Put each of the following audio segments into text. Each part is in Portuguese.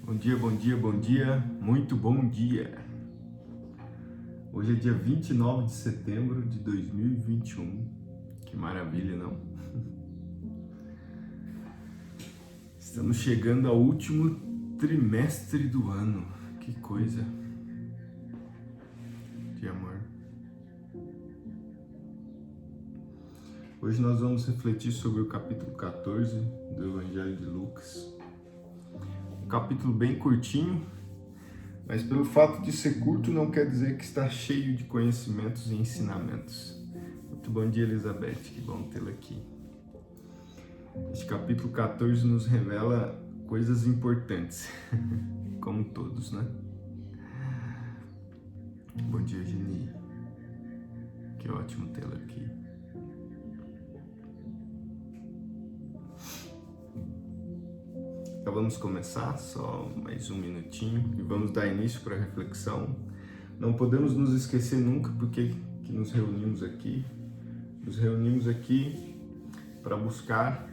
Bom dia, bom dia, bom dia, muito bom dia. Hoje é dia 29 de setembro de 2021. Que maravilha, não? Estamos chegando ao último trimestre do ano. Que coisa. De amor. Hoje nós vamos refletir sobre o capítulo 14 do Evangelho de Lucas. Um capítulo bem curtinho, mas pelo fato de ser curto não quer dizer que está cheio de conhecimentos e ensinamentos. Muito bom dia, Elizabeth, que bom tê-la aqui. Este capítulo 14 nos revela coisas importantes, como todos, né? Bom dia, Geni. Que ótimo tê-la aqui. Então vamos começar, só mais um minutinho, e vamos dar início para a reflexão. Não podemos nos esquecer nunca porque que nos reunimos aqui. Nos reunimos aqui para buscar,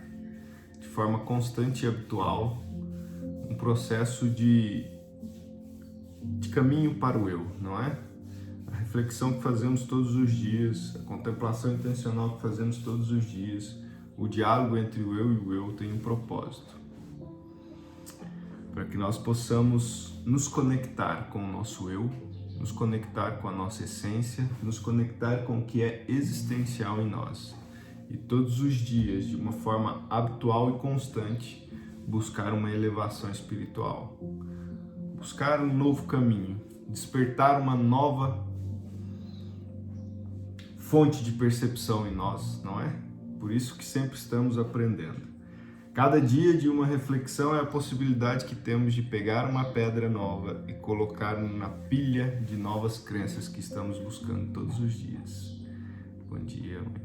de forma constante e habitual, um processo de caminho para o eu, não é? A reflexão que fazemos todos os dias, a contemplação intencional que fazemos todos os dias, o diálogo entre o eu e o eu tem um propósito. Para que nós possamos nos conectar com o nosso eu, nos conectar com a nossa essência, nos conectar com o que é existencial em nós. E todos os dias, de uma forma habitual e constante, buscar uma elevação espiritual. Buscar um novo caminho, despertar uma nova fonte de percepção em nós, não é? Por isso que sempre estamos aprendendo. Cada dia de uma reflexão é a possibilidade que temos de pegar uma pedra nova e colocar na pilha de novas crenças que estamos buscando todos os dias. Bom dia, mãe.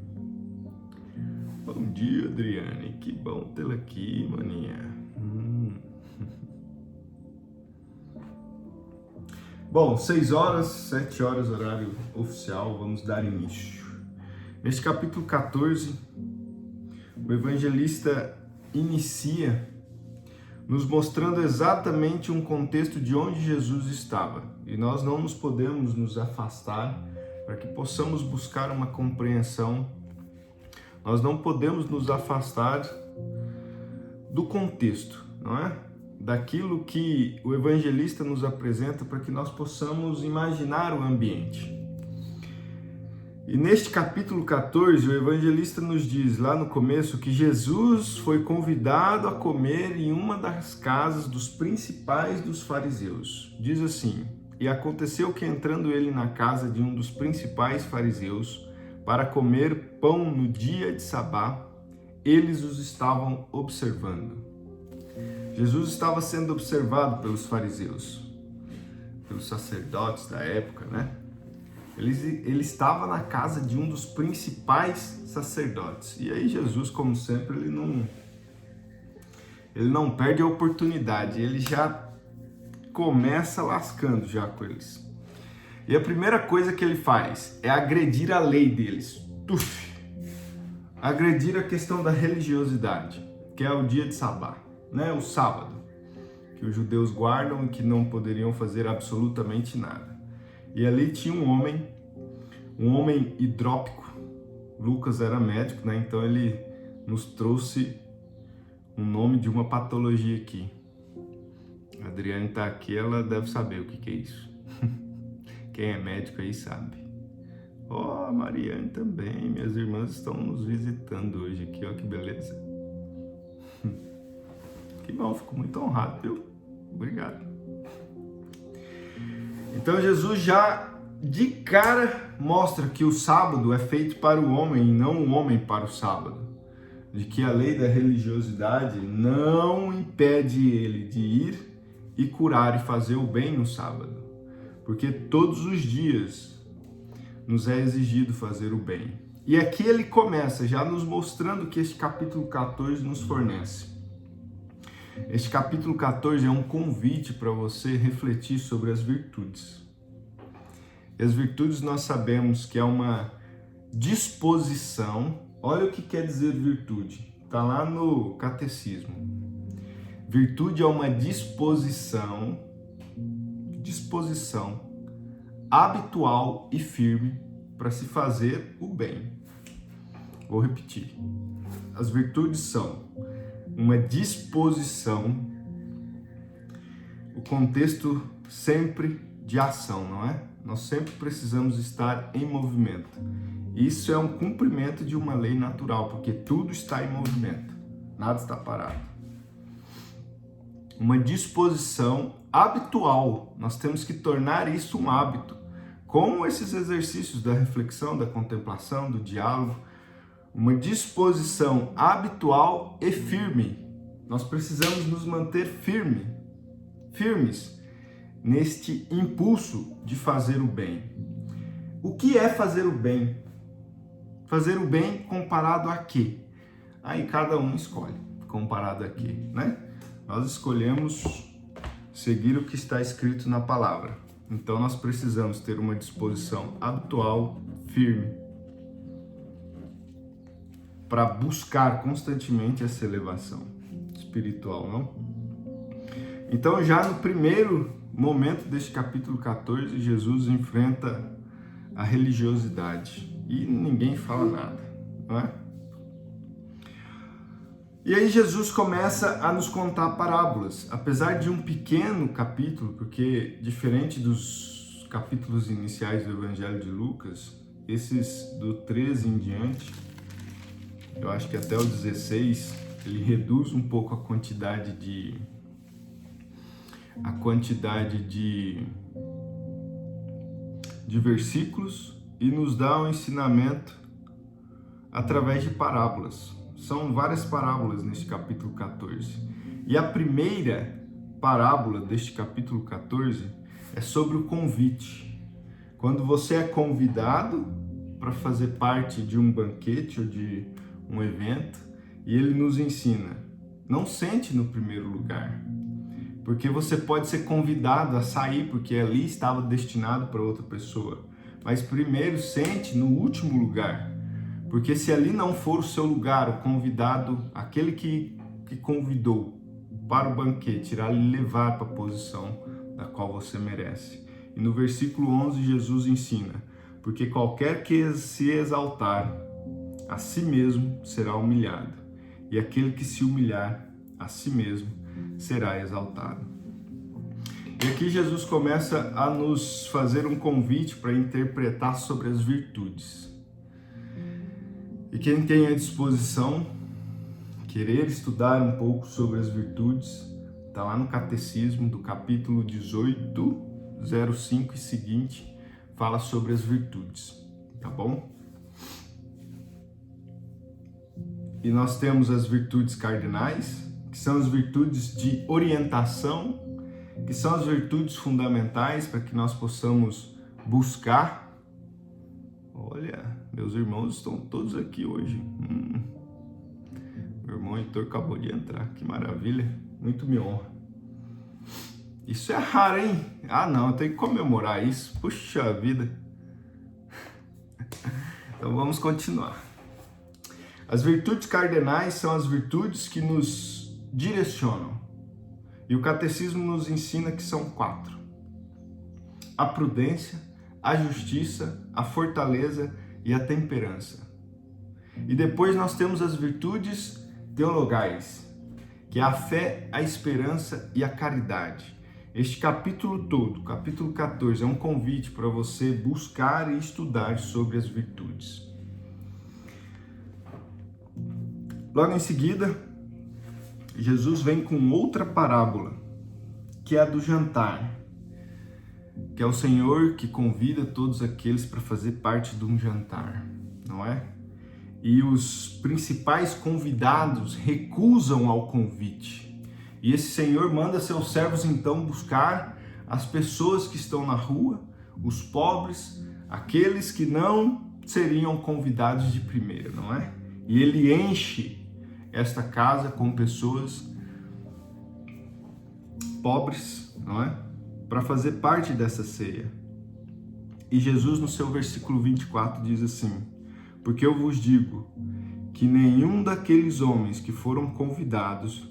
Bom dia, Adriane. Que bom tê-la aqui, maninha. Bom, 6 horas, 7 horas, horário oficial, vamos dar início. Neste capítulo 14, o evangelista inicia nos mostrando exatamente um contexto de onde Jesus estava. E nós não nos podemos nos afastar para que possamos buscar uma compreensão. Nós não podemos nos afastar do contexto, não é? Daquilo que o evangelista nos apresenta para que nós possamos imaginar o ambiente. E neste capítulo 14, o evangelista nos diz lá no começo que Jesus foi convidado a comer em uma das casas dos principais dos fariseus. Diz assim: e aconteceu que entrando ele na casa de um dos principais fariseus para comer pão no dia de sabá, eles os estavam observando. Jesus estava sendo observado pelos fariseus, pelos sacerdotes da época, né? Ele estava na casa de um dos principais sacerdotes. E aí Jesus, como sempre, ele não perde a oportunidade. Ele já começa lascando já com eles. E a primeira coisa que ele faz é agredir a lei deles. Agredir a questão da religiosidade, que é o dia de sabá, né? O sábado, que os judeus guardam e que não poderiam fazer absolutamente nada. E ali tinha um homem hidrópico. Lucas era médico, né? Então ele nos trouxe um nome de uma patologia aqui. A Adriane está aqui, ela deve saber o que é isso. Quem é médico aí sabe. A Mariane também. Minhas irmãs estão nos visitando hoje aqui, ó, que beleza. Que bom, fico muito honrado, viu? Obrigado. Então Jesus já de cara mostra que o sábado é feito para o homem e não o homem para o sábado. De que a lei da religiosidade não impede ele de ir e curar e fazer o bem no sábado. Porque todos os dias nos é exigido fazer o bem. E aqui ele começa já nos mostrando que este capítulo 14 nos fornece. Este capítulo 14 é um convite para você refletir sobre as virtudes. E as virtudes nós sabemos que é uma disposição. Olha o que quer dizer virtude. Está lá no catecismo. Virtude é uma disposição habitual e firme para se fazer o bem. Vou repetir. As virtudes são uma disposição, o contexto sempre de ação, não é? Nós sempre precisamos estar em movimento. Isso é um cumprimento de uma lei natural, porque tudo está em movimento, nada está parado. Uma disposição habitual, nós temos que tornar isso um hábito, como esses exercícios da reflexão, da contemplação, do diálogo. Uma disposição habitual e firme. Nós precisamos nos manter firmes neste impulso de fazer o bem. O que é fazer o bem? Fazer o bem comparado a quê? Aí cada um escolhe, comparado a quê, né? Nós escolhemos seguir o que está escrito na palavra. Então nós precisamos ter uma disposição habitual, firme, para buscar constantemente essa elevação espiritual, não? Então já no primeiro momento deste capítulo 14, Jesus enfrenta a religiosidade e ninguém fala nada, não é? E aí Jesus começa a nos contar parábolas, apesar de um pequeno capítulo, porque diferente dos capítulos iniciais do Evangelho de Lucas, esses do 13 em diante, eu acho que até o 16, ele reduz um pouco a quantidade de versículos e nos dá um ensinamento através de parábolas. São várias parábolas neste capítulo 14. E a primeira parábola deste capítulo 14 é sobre o convite. Quando você é convidado para fazer parte de um banquete ou de um evento, e ele nos ensina: não sente no primeiro lugar, porque você pode ser convidado a sair, porque ali estava destinado para outra pessoa. Mas primeiro sente no último lugar, porque se ali não for o seu lugar, o convidado, aquele que convidou para o banquete, irá lhe levar para a posição da qual você merece. E no versículo 11, Jesus ensina: porque qualquer que se exaltar a si mesmo será humilhado, e aquele que se humilhar a si mesmo será exaltado. E aqui Jesus começa a nos fazer um convite para interpretar sobre as virtudes. E quem tem a disposição, querer estudar um pouco sobre as virtudes, está lá no Catecismo do capítulo 18, 05 e seguinte, fala sobre as virtudes, tá bom? E nós temos as virtudes cardinais, que são as virtudes de orientação, que são as virtudes fundamentais para que nós possamos buscar. Olha, meus irmãos estão todos aqui hoje. Meu irmão Heitor acabou de entrar, que maravilha, muito me honra. Isso é raro, hein? Ah não, eu tenho que comemorar isso, puxa vida. Então vamos continuar. As virtudes cardinais são as virtudes que nos direcionam. E o catecismo nos ensina que são 4. A prudência, a justiça, a fortaleza e a temperança. E depois nós temos as virtudes teologais, que é a fé, a esperança e a caridade. Este capítulo todo, capítulo 14, é um convite para você buscar e estudar sobre as virtudes. Logo em seguida, Jesus vem com outra parábola, que é a do jantar, que é o Senhor que convida todos aqueles para fazer parte de um jantar, não é? E os principais convidados recusam ao convite. E esse Senhor manda seus servos então buscar as pessoas que estão na rua, os pobres, aqueles que não seriam convidados de primeira, não é? E ele enche esta casa com pessoas pobres, não é? Para fazer parte dessa ceia. E Jesus, no seu versículo 24, diz assim: porque eu vos digo que nenhum daqueles homens que foram convidados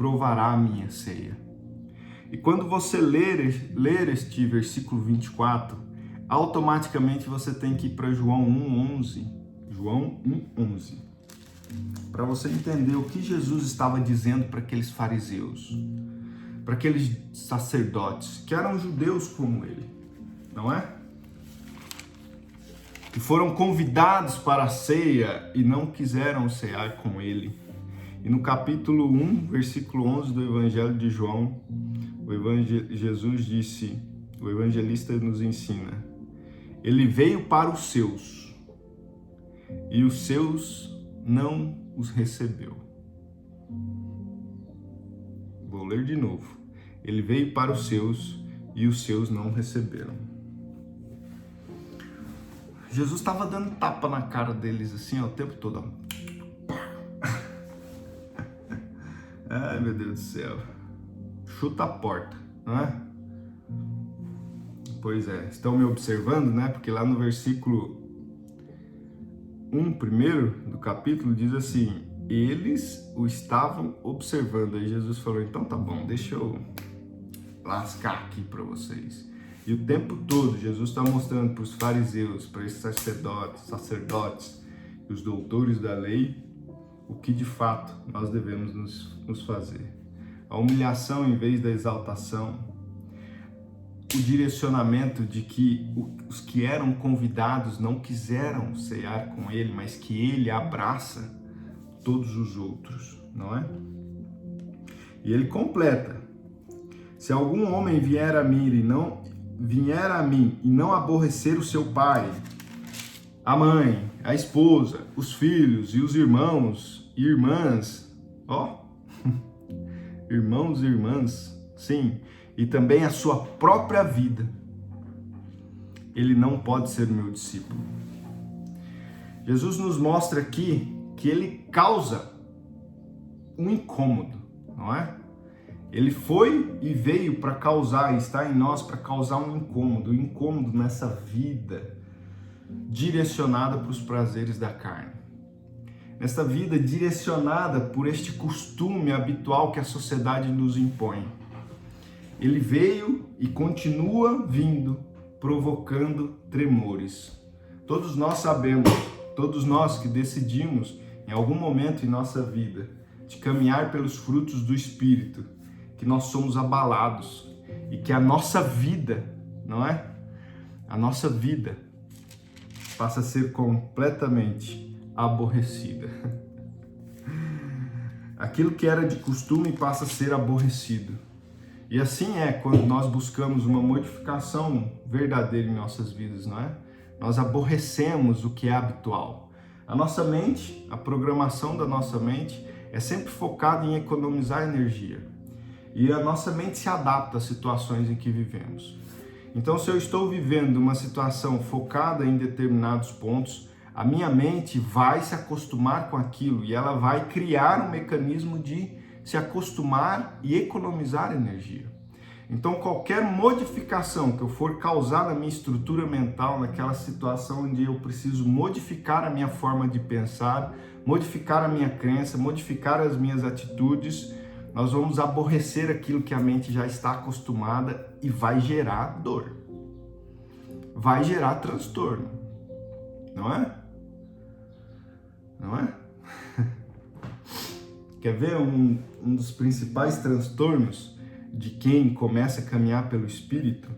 provará a minha ceia. E quando você ler este versículo 24, automaticamente você tem que ir para João 1,11. João 1,11. Para você entender o que Jesus estava dizendo para aqueles fariseus, para aqueles sacerdotes, que eram judeus como ele, não é? Que foram convidados para a ceia e não quiseram cear com ele. E no capítulo 1, versículo 11 do Evangelho de João, Jesus disse, o evangelista nos ensina, ele veio para os seus, e os seus não os recebeu. Vou ler de novo. Ele veio para os seus, e os seus não receberam. Jesus estava dando tapa na cara deles assim, ó, o tempo todo. Ai, meu Deus do céu. Chuta a porta, não é? Pois é, estão me observando, né? Porque lá no versículo 1, primeiro do capítulo, diz assim, eles o estavam observando. Aí Jesus falou, então tá bom, deixa eu lascar aqui para vocês. E o tempo todo Jesus está mostrando para os fariseus, para esses sacerdotes e os doutores da lei, o que de fato nós devemos nos fazer. A humilhação em vez da exaltação, o direcionamento de que os que eram convidados não quiseram cear com ele, mas que ele abraça todos os outros, não é? E ele completa, se algum homem vier a mim e não aborrecer o seu pai, a mãe, a esposa, os filhos e os irmãos e irmãs, irmãos e irmãs, sim, e também a sua própria vida, ele não pode ser meu discípulo. Jesus nos mostra aqui que ele causa um incômodo, não é? Ele foi e veio para causar, está em nós para causar um incômodo nessa vida direcionada para os prazeres da carne. Nessa vida direcionada por este costume habitual que a sociedade nos impõe. Ele veio e continua vindo, provocando tremores. Todos nós sabemos, todos nós que decidimos em algum momento em nossa vida de caminhar pelos frutos do Espírito, que nós somos abalados e que a nossa vida, não é? A nossa vida passa a ser completamente aborrecida. Aquilo que era de costume passa a ser aborrecido. E assim é quando nós buscamos uma modificação verdadeira em nossas vidas, não é? Nós aborrecemos o que é habitual. A nossa mente, a programação da nossa mente é sempre focada em economizar energia. E a nossa mente se adapta às situações em que vivemos. Então, se eu estou vivendo uma situação focada em determinados pontos, a minha mente vai se acostumar com aquilo e ela vai criar um mecanismo de se acostumar e economizar energia. Então, qualquer modificação que eu for causar na minha estrutura mental, naquela situação onde eu preciso modificar a minha forma de pensar, modificar a minha crença, modificar as minhas atitudes, nós vamos aborrecer aquilo que a mente já está acostumada e vai gerar dor. Vai gerar transtorno. Não é? Não é? Quer ver um dos principais transtornos de quem começa a caminhar pelo Espírito?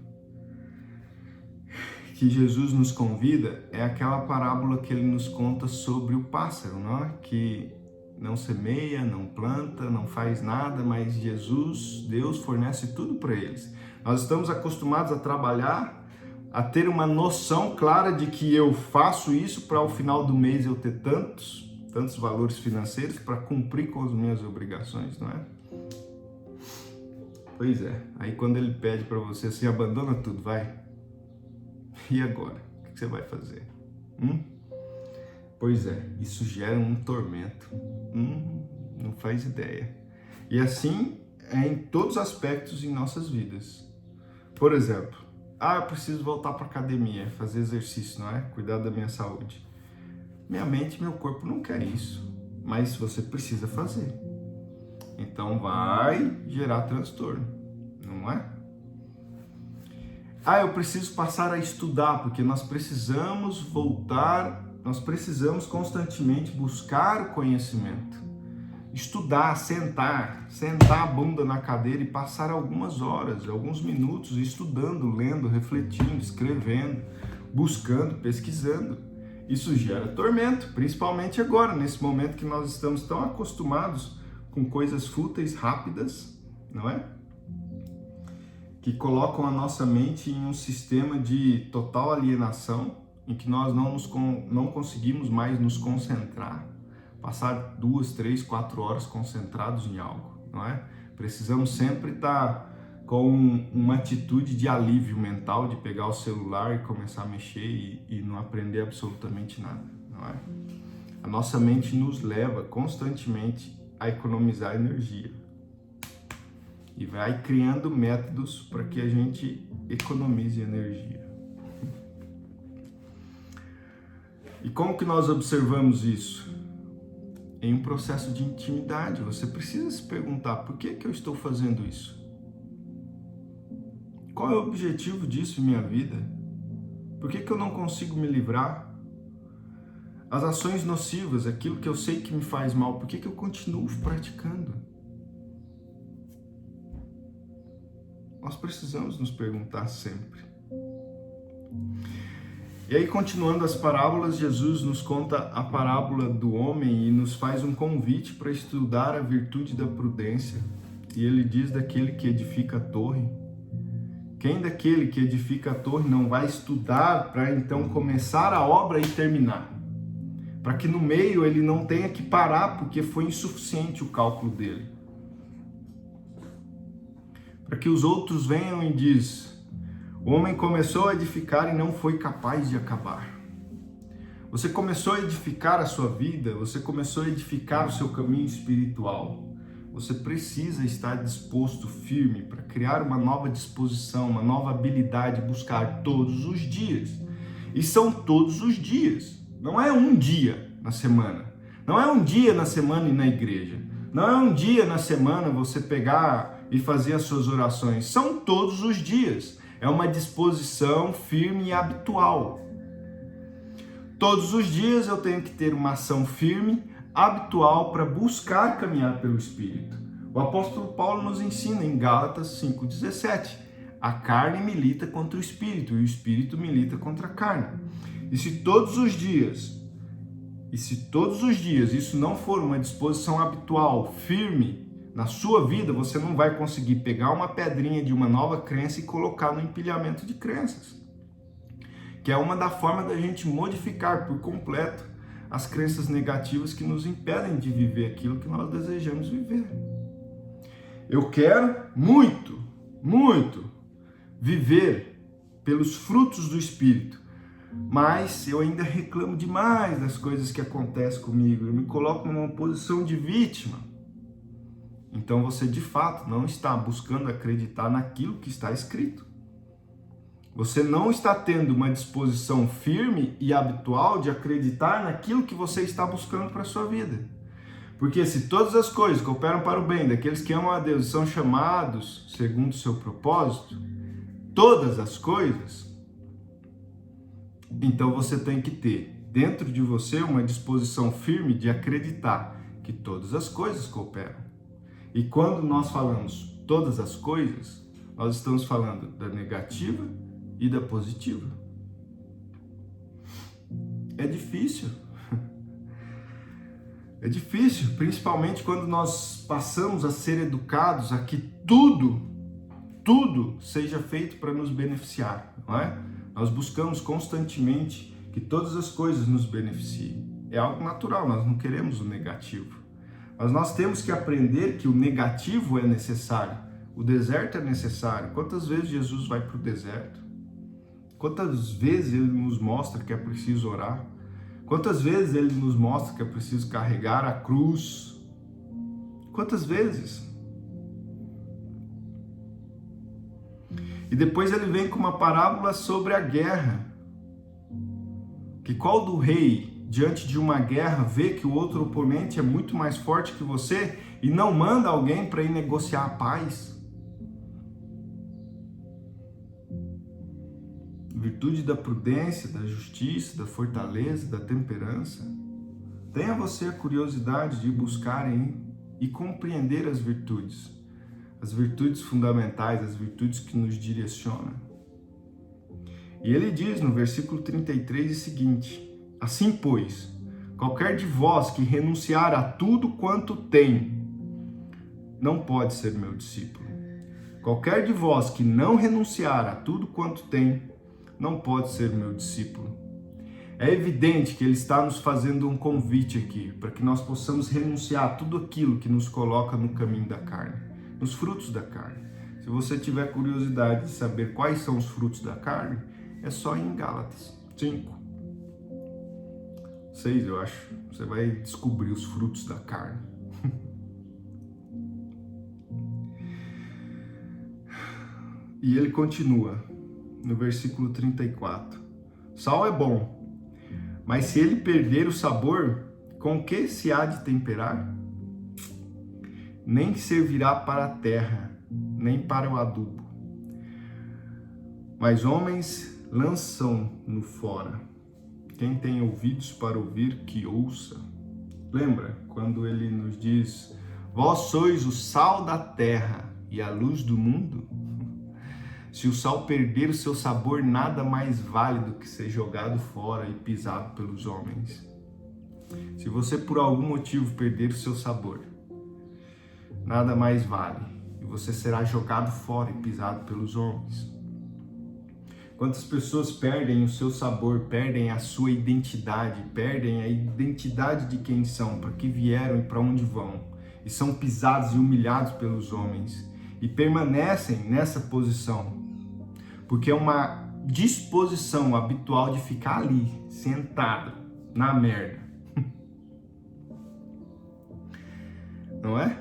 Que Jesus nos convida é aquela parábola que ele nos conta sobre o pássaro, não é? Que não semeia, não planta, não faz nada, mas Jesus, Deus, fornece tudo para eles. Nós estamos acostumados a trabalhar, a ter uma noção clara de que eu faço isso para ao final do mês eu ter tantos valores financeiros para cumprir com as minhas obrigações, não é? Pois é, aí quando ele pede para você assim, abandona tudo, vai. E agora? O que você vai fazer? Pois é, isso gera um tormento. Não faz ideia. E assim é em todos os aspectos em nossas vidas. Por exemplo, eu preciso voltar para a academia, fazer exercício, não é? Cuidar da minha saúde. Minha mente e meu corpo não querem isso, mas você precisa fazer. Então vai gerar transtorno, não é? Eu preciso passar a estudar, porque nós precisamos voltar, nós precisamos constantemente buscar o conhecimento. Estudar, sentar a bunda na cadeira e passar algumas horas, alguns minutos estudando, lendo, refletindo, escrevendo, buscando, pesquisando. Isso gera tormento, principalmente agora, nesse momento que nós estamos tão acostumados com coisas fúteis, rápidas, não é? Que colocam a nossa mente em um sistema de total alienação, em que nós não conseguimos mais nos concentrar, passar 2, 3, 4 horas concentrados em algo, não é? Precisamos sempre estar com uma atitude de alívio mental, de pegar o celular e começar a mexer e não aprender absolutamente nada, não é? A nossa mente nos leva constantemente a economizar energia e vai criando métodos para que a gente economize energia. E como que nós observamos isso? Em um processo de intimidade. Você precisa se perguntar, por que eu estou fazendo isso? Qual é o objetivo disso em minha vida? Por que eu não consigo me livrar? As ações nocivas, aquilo que eu sei que me faz mal, por que eu continuo praticando? Nós precisamos nos perguntar sempre. E aí, continuando as parábolas, Jesus nos conta a parábola do homem e nos faz um convite para estudar a virtude da prudência. E ele diz daquele que edifica a torre. Quem daquele que edifica a torre não vai estudar para então começar a obra e terminar? Para que no meio ele não tenha que parar porque foi insuficiente o cálculo dele. Para que os outros venham e diz: o homem começou a edificar e não foi capaz de acabar. Você começou a edificar a sua vida, você começou a edificar o seu caminho espiritual. Você precisa estar disposto, firme, para criar uma nova disposição, uma nova habilidade, buscar todos os dias. E são todos os dias. Não é um dia na semana. Não é um dia na semana e na igreja. Não é um dia na semana você pegar e fazer as suas orações. São todos os dias. É uma disposição firme e habitual. Todos os dias eu tenho que ter uma ação firme, habitual, para buscar caminhar pelo Espírito. O apóstolo Paulo nos ensina em Gálatas 5,17. A carne milita contra o Espírito e o Espírito milita contra a carne. E se todos os dias isso não for uma disposição habitual, firme, na sua vida, você não vai conseguir pegar uma pedrinha de uma nova crença e colocar no empilhamento de crenças. Que é uma da forma da gente modificar por completo as crenças negativas que nos impedem de viver aquilo que nós desejamos viver. Eu quero muito, muito viver pelos frutos do Espírito, mas eu ainda reclamo demais das coisas que acontecem comigo. Eu me coloco numa posição de vítima. Então você de fato não está buscando acreditar naquilo que está escrito. Você não está tendo uma disposição firme e habitual de acreditar naquilo que você está buscando para a sua vida. Porque se todas as coisas cooperam para o bem daqueles que amam a Deus e são chamados segundo o seu propósito, todas as coisas, então você tem que ter dentro de você uma disposição firme de acreditar que todas as coisas cooperam. E quando nós falamos todas as coisas, nós estamos falando da negativa e da positiva. É difícil. É difícil, principalmente quando nós passamos a ser educados a que tudo seja feito para nos beneficiar, não é? Nós buscamos constantemente que todas as coisas nos beneficiem. É algo natural, nós não queremos o negativo. Mas nós temos que aprender que o negativo é necessário. O deserto é necessário. Quantas vezes Jesus vai para o deserto? Quantas vezes ele nos mostra que é preciso orar? Quantas vezes ele nos mostra que é preciso carregar a cruz? Quantas vezes? E depois ele vem com uma parábola sobre a guerra. Que qual do rei diante de uma guerra, vê que o outro oponente é muito mais forte que você e não manda alguém para ir negociar a paz? Virtude da prudência, da justiça, da fortaleza, da temperança. Tenha você a curiosidade de buscar e compreender as virtudes fundamentais, as virtudes que nos direcionam. E ele diz no versículo 33 o seguinte: assim, pois, qualquer de vós que renunciar a tudo quanto tem, não pode ser meu discípulo. Qualquer de vós que não renunciar a tudo quanto tem, não pode ser meu discípulo. É evidente que ele está nos fazendo um convite aqui, para que nós possamos renunciar a tudo aquilo que nos coloca no caminho da carne, nos frutos da carne. Se você tiver curiosidade de saber quais são os frutos da carne, é só ir em Gálatas 5, 6, eu acho. Você vai descobrir os frutos da carne. E ele continua no versículo 34. Sal é bom, mas se ele perder o sabor, com que se há de temperar? Nem servirá para a terra, nem para o adubo. Mas homens lançam-no fora. Quem tem ouvidos para ouvir, que ouça. Lembra quando ele nos diz: vós sois o sal da terra e a luz do mundo? Se o sal perder o seu sabor, nada mais vale do que ser jogado fora e pisado pelos homens. Se você por algum motivo perder o seu sabor, nada mais vale, e você será jogado fora e pisado pelos homens. Quantas pessoas perdem o seu sabor, perdem a sua identidade, perdem a identidade de quem são, para que vieram e para onde vão, e são pisados e humilhados pelos homens, e permanecem nessa posição, porque é uma disposição habitual de ficar ali, sentado, na merda. Não é?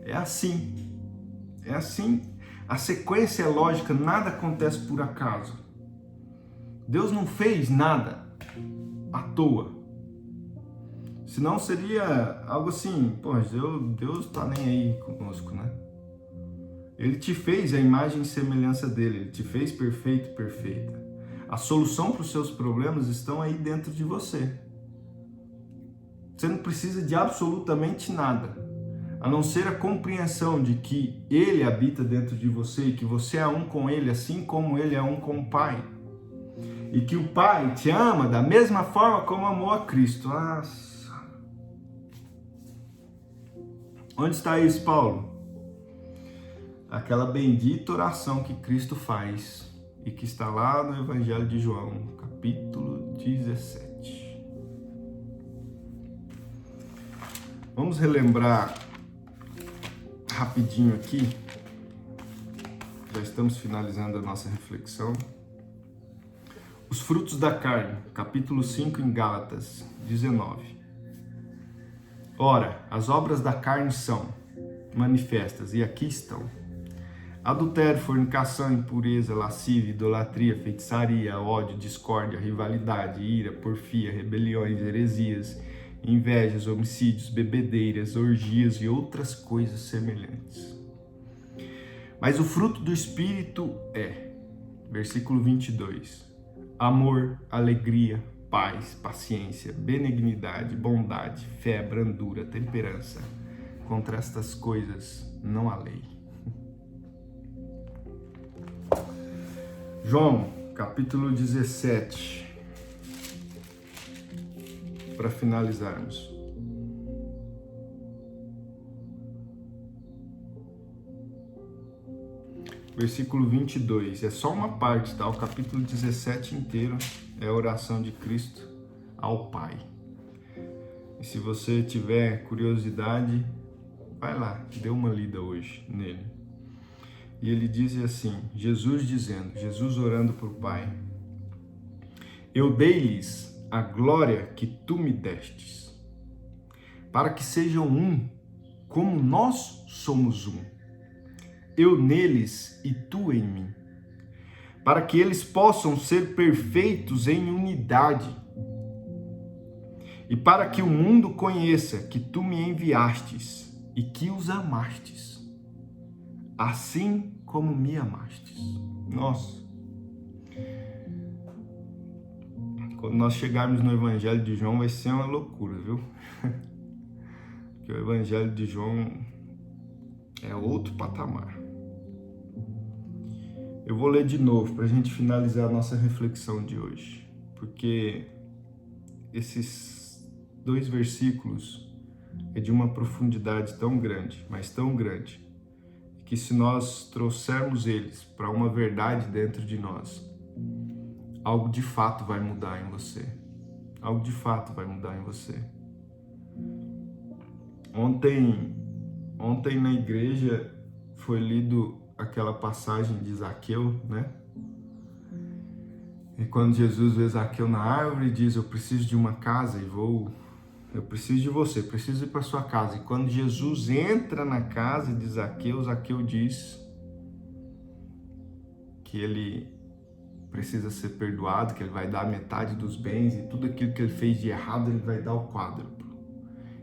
É assim. É assim. A sequência é lógica, nada acontece por acaso. Deus não fez nada à toa. Senão seria algo assim, pô, Deus tá nem aí conosco, né? Ele te fez a imagem e semelhança dele, ele te fez perfeito e perfeita. A solução para os seus problemas estão aí dentro de você. Você não precisa de absolutamente nada, a não ser a compreensão de que ele habita dentro de você e que você é um com ele, assim como ele é um com o Pai. E que o Pai te ama da mesma forma como amou a Cristo. Nossa. Onde está isso, Paulo? Aquela bendita oração que Cristo faz e que está lá no Evangelho de João, capítulo 17. Vamos relembrar rapidinho aqui, já estamos finalizando a nossa reflexão. Os frutos da carne, capítulo 5 em Gálatas 19. Ora, as obras da carne são manifestas, e aqui estão: adultério, fornicação, impureza, lascívia, idolatria, feitiçaria, ódio, discórdia, rivalidade, ira, porfia, rebeliões, heresias, invejas, homicídios, bebedeiras, orgias e outras coisas semelhantes. Mas o fruto do Espírito é, versículo 22, amor, alegria, paz, paciência, benignidade, bondade, fé, brandura, temperança. Contra estas coisas não há lei. João, capítulo 17, para finalizarmos. Versículo 22, é só uma parte, tá? O capítulo 17 inteiro é a oração de Cristo ao Pai. E se você tiver curiosidade, vai lá, dê uma lida hoje nele. E ele diz assim, Jesus orando para o Pai: eu dei-lhes a glória que tu me destes, para que sejam um, como nós somos um. Eu neles e tu em mim, para que eles possam ser perfeitos em unidade, E para que o mundo conheça que tu me enviastes e que os amastes, assim como me amastes. Nossa. Quando nós chegarmos no Evangelho de João vai ser uma loucura, viu? Porque o Evangelho de João é outro patamar. Eu vou ler de novo para a gente finalizar a nossa reflexão de hoje, porque esses 2 versículos é de uma profundidade tão grande, mas tão grande, que se nós trouxermos eles para uma verdade dentro de nós, algo de fato vai mudar em você. Algo de fato vai mudar em você. Ontem na igreja foi lido aquela passagem de Zaqueu, né? E quando Jesus vê Zaqueu na árvore, diz: eu preciso de uma casa e eu preciso de você, preciso ir para sua casa. E quando Jesus entra na casa de Zaqueu, Zaqueu diz que ele precisa ser perdoado, que ele vai dar metade dos bens e tudo aquilo que ele fez de errado ele vai dar o quádruplo.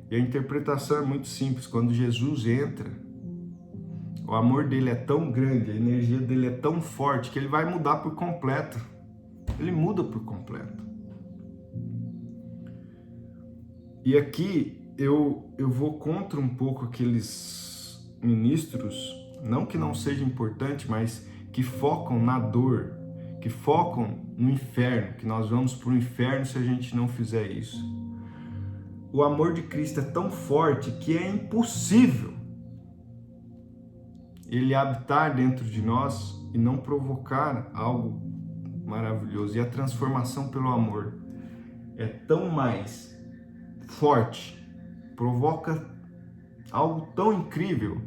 E a interpretação é muito simples. Quando Jesus entra, o amor dele é tão grande, a energia dele é tão forte que ele vai mudar por completo. Ele muda por completo. E aqui eu vou contra um pouco aqueles ministros, não que não seja importante, mas que focam na dor, que focam no inferno, que nós vamos para o inferno se a gente não fizer isso. O amor de Cristo é tão forte que é impossível ele habitar dentro de nós e não provocar algo maravilhoso. E a transformação pelo amor é tão mais forte, provoca algo tão incrível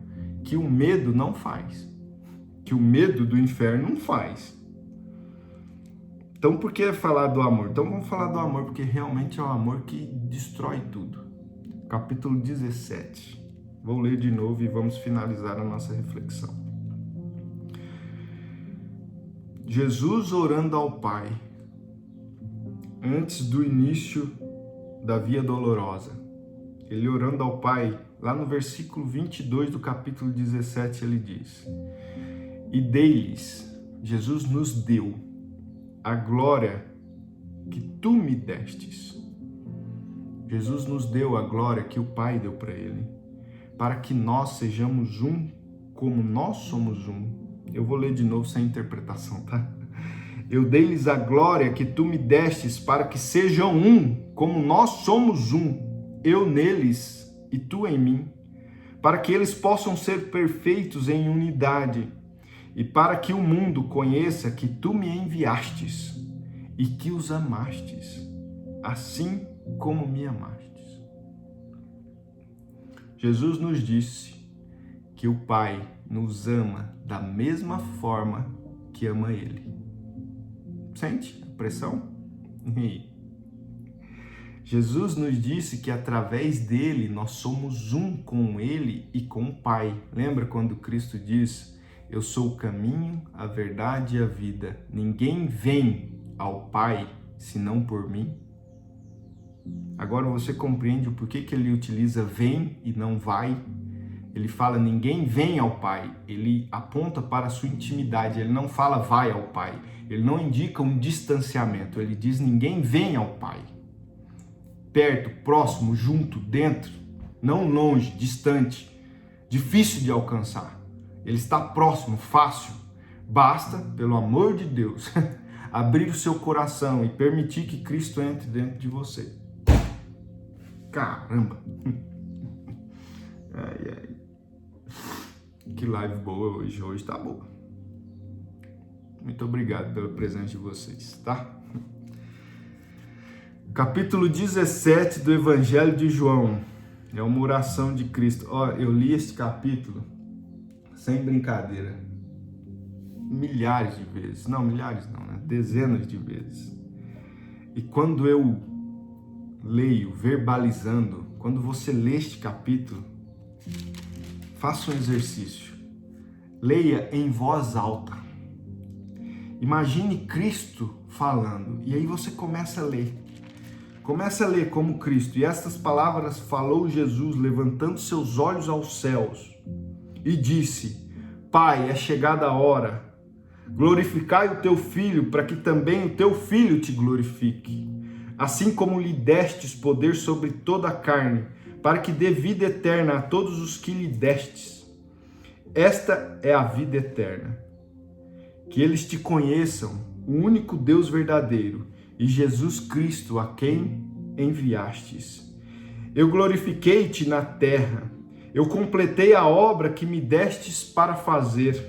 que o medo não faz, que o medo do inferno não faz. Então, por que falar do amor? Então, vamos falar do amor, porque realmente é o amor que destrói tudo. Capítulo 17. Vou ler de novo e vamos finalizar a nossa reflexão. Jesus orando ao Pai, antes do início da Via Dolorosa. Ele orando ao Pai, lá no versículo 22 do capítulo 17, ele diz: e dei-lhes, Jesus nos deu, a glória que tu me destes. Jesus nos deu a glória que o Pai deu para ele, para que nós sejamos um como nós somos um. Eu vou ler de novo sem interpretação, tá? Eu dei-lhes a glória que tu me destes, para que sejam um como nós somos um, eu neles e tu em mim, para que eles possam ser perfeitos em unidade, e para que o mundo conheça que tu me enviastes e que os amastes, assim como me amastes. Jesus nos disse que o Pai nos ama da mesma forma que ama Ele. Sente a pressão? E aí? Jesus nos disse que através dele nós somos um com Ele e com o Pai. Lembra quando Cristo diz: eu sou o caminho, a verdade e a vida. Ninguém vem ao Pai senão por mim. Agora você compreende o porquê que ele utiliza vem e não vai? Ele fala ninguém vem ao Pai. Ele aponta para a sua intimidade. Ele não fala vai ao Pai. Ele não indica um distanciamento. Ele diz ninguém vem ao Pai. Perto, próximo, junto, dentro. Não longe, distante. Difícil de alcançar. Ele está próximo, fácil. Basta, pelo amor de Deus, abrir o seu coração e permitir que Cristo entre dentro de você. Caramba! Ai, ai. Que live boa hoje. Hoje tá boa. Muito obrigado pela presença de vocês, tá? Capítulo 17 do Evangelho de João. É uma oração de Cristo. Ó, eu li este capítulo sem brincadeira milhares de vezes. Não, milhares não, né? Dezenas de vezes. E quando eu leio, verbalizando, quando você lê este capítulo, faça um exercício. Leia em voz alta. Imagine Cristo falando. E aí você começa a ler. Começa a ler como Cristo. E estas palavras falou Jesus, levantando seus olhos aos céus, e disse: Pai, é chegada a hora. Glorificai o teu Filho, para que também o teu Filho te glorifique. Assim como lhe destes poder sobre toda a carne, para que dê vida eterna a todos os que lhe destes. Esta é a vida eterna, que eles te conheçam, o único Deus verdadeiro, e Jesus Cristo, a quem enviastes. Eu glorifiquei-te na terra, eu completei a obra que me destes para fazer.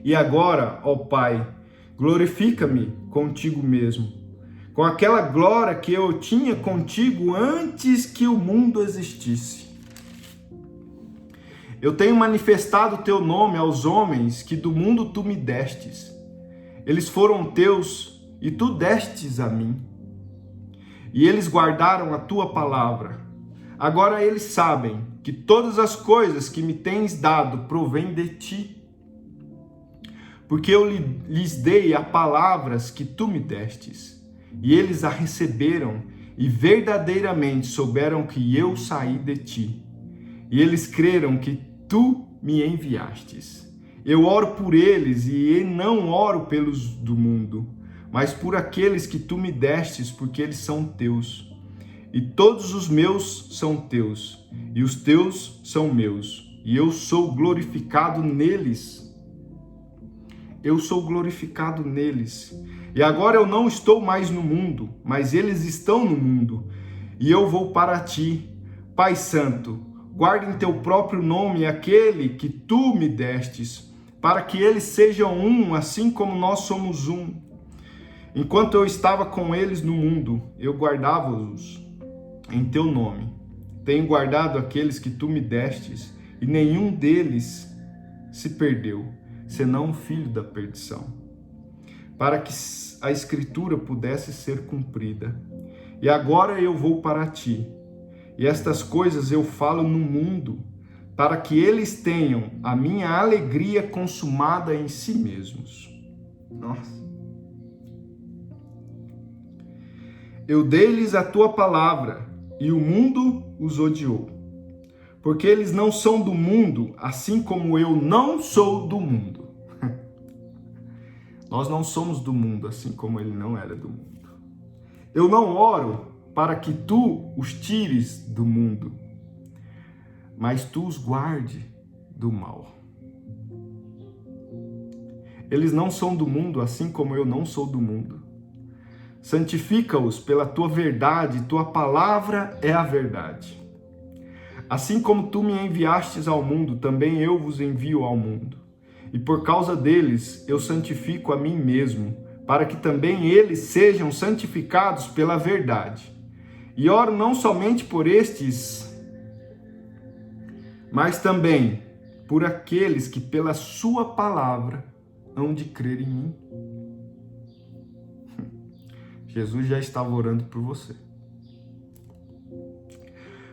E agora, ó Pai, glorifica-me contigo mesmo, com aquela glória que eu tinha contigo antes que o mundo existisse. Eu tenho manifestado o teu nome aos homens que do mundo tu me destes. Eles foram teus e tu destes a mim. E eles guardaram a tua palavra. Agora eles sabem que todas as coisas que me tens dado provêm de ti. Porque eu lhes dei a palavras que tu me destes, e eles a receberam, e verdadeiramente souberam que eu saí de ti. E eles creram que tu me enviastes. Eu oro por eles, e não oro pelos do mundo, mas por aqueles que tu me destes, porque eles são teus. E todos os meus são teus, e os teus são meus, e eu sou glorificado neles. Eu sou glorificado neles. E agora eu não estou mais no mundo, mas eles estão no mundo. E eu vou para ti. Pai Santo, guarda em teu próprio nome aquele que tu me destes, para que eles sejam um, assim como nós somos um. Enquanto eu estava com eles no mundo, eu guardava-os em teu nome. Tenho guardado aqueles que tu me destes, e nenhum deles se perdeu, senão o filho da perdição, para que a escritura pudesse ser cumprida. E agora eu vou para ti, e estas coisas eu falo no mundo, para que eles tenham a minha alegria consumada em si mesmos. Nossa. Eu dei-lhes a tua palavra, e o mundo os odiou, porque eles não são do mundo, assim como eu não sou do mundo. Nós não somos do mundo, assim como ele não era do mundo. Eu não oro para que tu os tires do mundo, mas tu os guarde do mal. Eles não são do mundo, assim como eu não sou do mundo. Santifica-os pela tua verdade, tua palavra é a verdade. Assim como tu me enviastes ao mundo, também eu vos envio ao mundo. E por causa deles eu santifico a mim mesmo, para que também eles sejam santificados pela verdade. E oro não somente por estes, mas também por aqueles que pela sua palavra hão de crer em mim. Jesus já estava orando por você.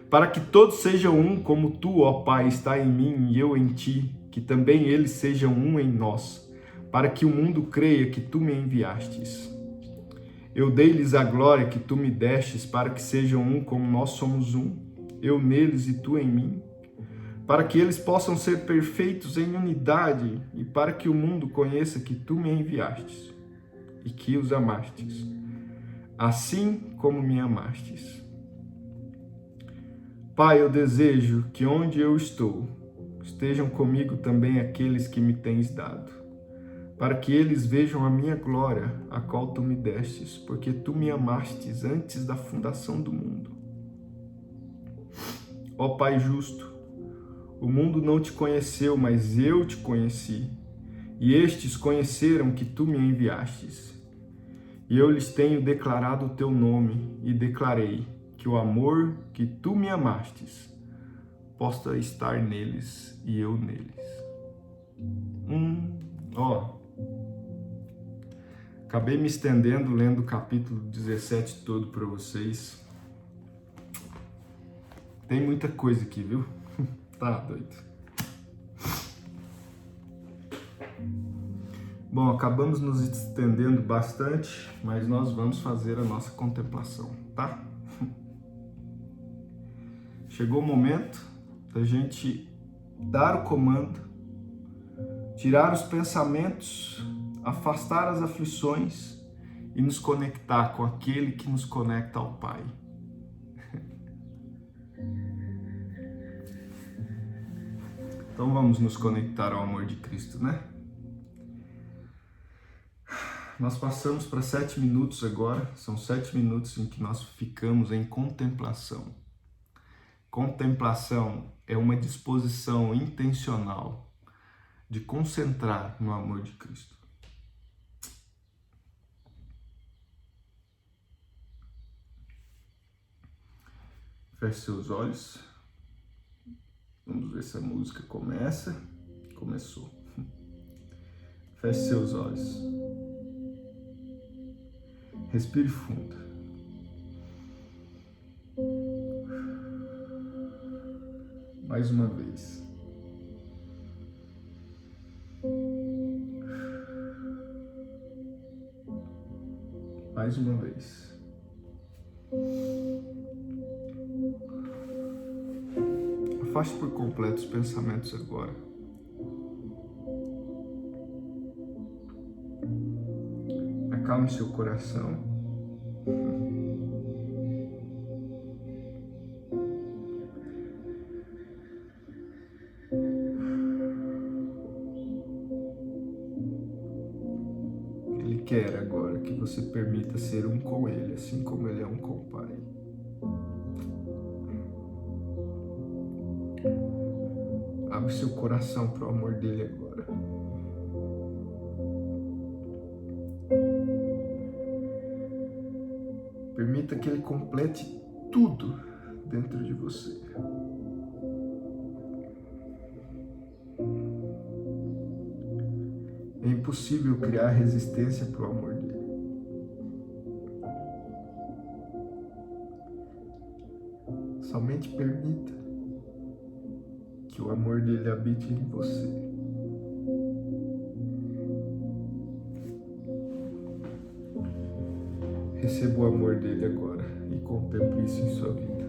Para que todos sejam um, como tu, ó Pai, está em mim e eu em ti, que também eles sejam um em nós, para que o mundo creia que tu me enviastes. Eu dei-lhes a glória que tu me destes, para que sejam um como nós somos um, eu neles e tu em mim, para que eles possam ser perfeitos em unidade e para que o mundo conheça que tu me enviastes e que os amastes, assim como me amastes. Pai, eu desejo que onde eu estou, estejam comigo também aqueles que me tens dado, para que eles vejam a minha glória, a qual tu me destes, porque tu me amastes antes da fundação do mundo. Ó Pai justo, o mundo não te conheceu, mas eu te conheci, e estes conheceram que tu me enviastes. E eu lhes tenho declarado o teu nome, e declarei que o amor que tu me amastes possa estar neles e eu neles. Acabei me estendendo lendo o capítulo 17 todo para vocês. Tem muita coisa aqui, viu? Tá doido. Bom, acabamos nos estendendo bastante, mas nós vamos fazer a nossa contemplação. tá? Chegou o momento da gente dar o comando, tirar os pensamentos, afastar as aflições e nos conectar com aquele que nos conecta ao Pai. Então vamos nos conectar ao amor de Cristo, né? Nós passamos para 7 minutos agora, são 7 minutos em que nós ficamos em contemplação. Contemplação é uma disposição intencional de concentrar no amor de Cristo. Feche seus olhos. Vamos ver se a música começa. Começou. Feche seus olhos. Respire fundo. Mais uma vez. Mais uma vez. Afaste por completo os pensamentos agora. Acalme seu coração. Ele quer agora que você permita ser um com Ele, assim como Ele é um com o Pai. Abre seu coração para o amor dele agora. Permita que ele complete tudo dentro de você. É impossível criar resistência para o amor dele. Somente permita que o amor dele habite em você. Receba o amor dele agora e contemple isso em sua vida.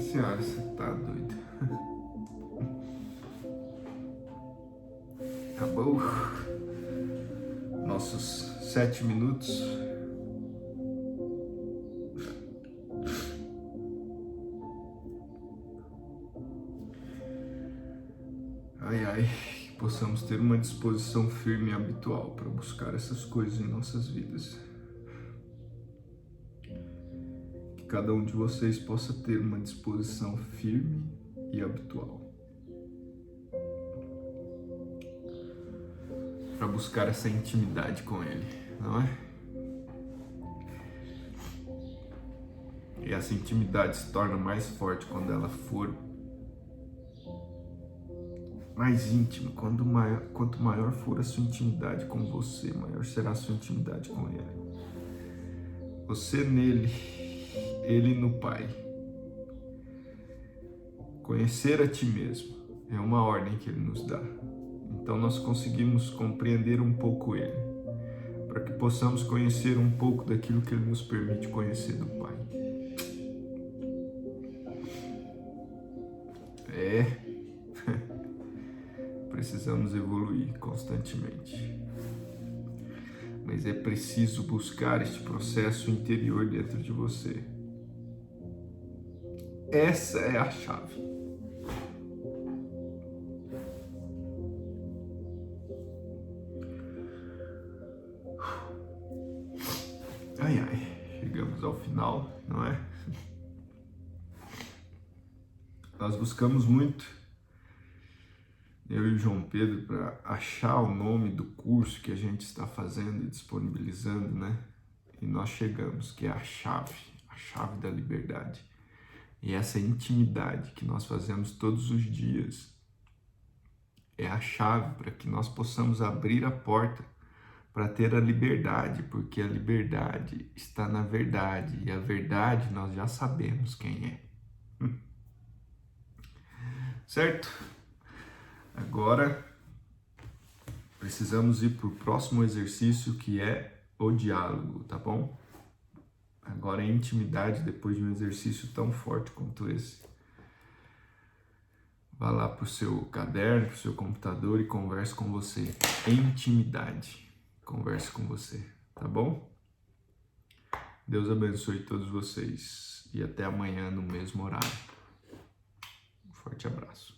senhora, você tá doido. Acabou nossos 7 minutos. Ai, ai, que possamos ter uma disposição firme e habitual para buscar essas coisas em nossas vidas. Que cada um de vocês possa ter uma disposição firme e habitual para buscar essa intimidade com Ele, não é? E essa intimidade se torna mais forte quando ela for mais íntima. Quanto maior for a sua intimidade com você, maior será a sua intimidade com Ele. Você nele, Ele no Pai. Conhecer a Ti mesmo é uma ordem que Ele nos dá. Então nós conseguimos compreender um pouco Ele, para que possamos conhecer um pouco daquilo que Ele nos permite conhecer do Pai. Precisamos evoluir constantemente. Mas é preciso buscar este processo interior dentro de você. Essa é a chave. Ai, ai, chegamos ao final, não é? Nós buscamos muito, eu e o João Pedro, para achar o nome do curso que a gente está fazendo e disponibilizando, né? E nós chegamos, que é a chave da liberdade. E essa intimidade que nós fazemos todos os dias é a chave para que nós possamos abrir a porta para ter a liberdade, porque a liberdade está na verdade, e a verdade nós já sabemos quem é. Certo? Agora precisamos ir para o próximo exercício, que é o diálogo, tá bom? Agora é intimidade depois de um exercício tão forte quanto esse. Vá lá para o seu caderno, para o seu computador e converse com você. Intimidade. Converse com você, tá bom? Deus abençoe todos vocês e até amanhã no mesmo horário. Um forte abraço.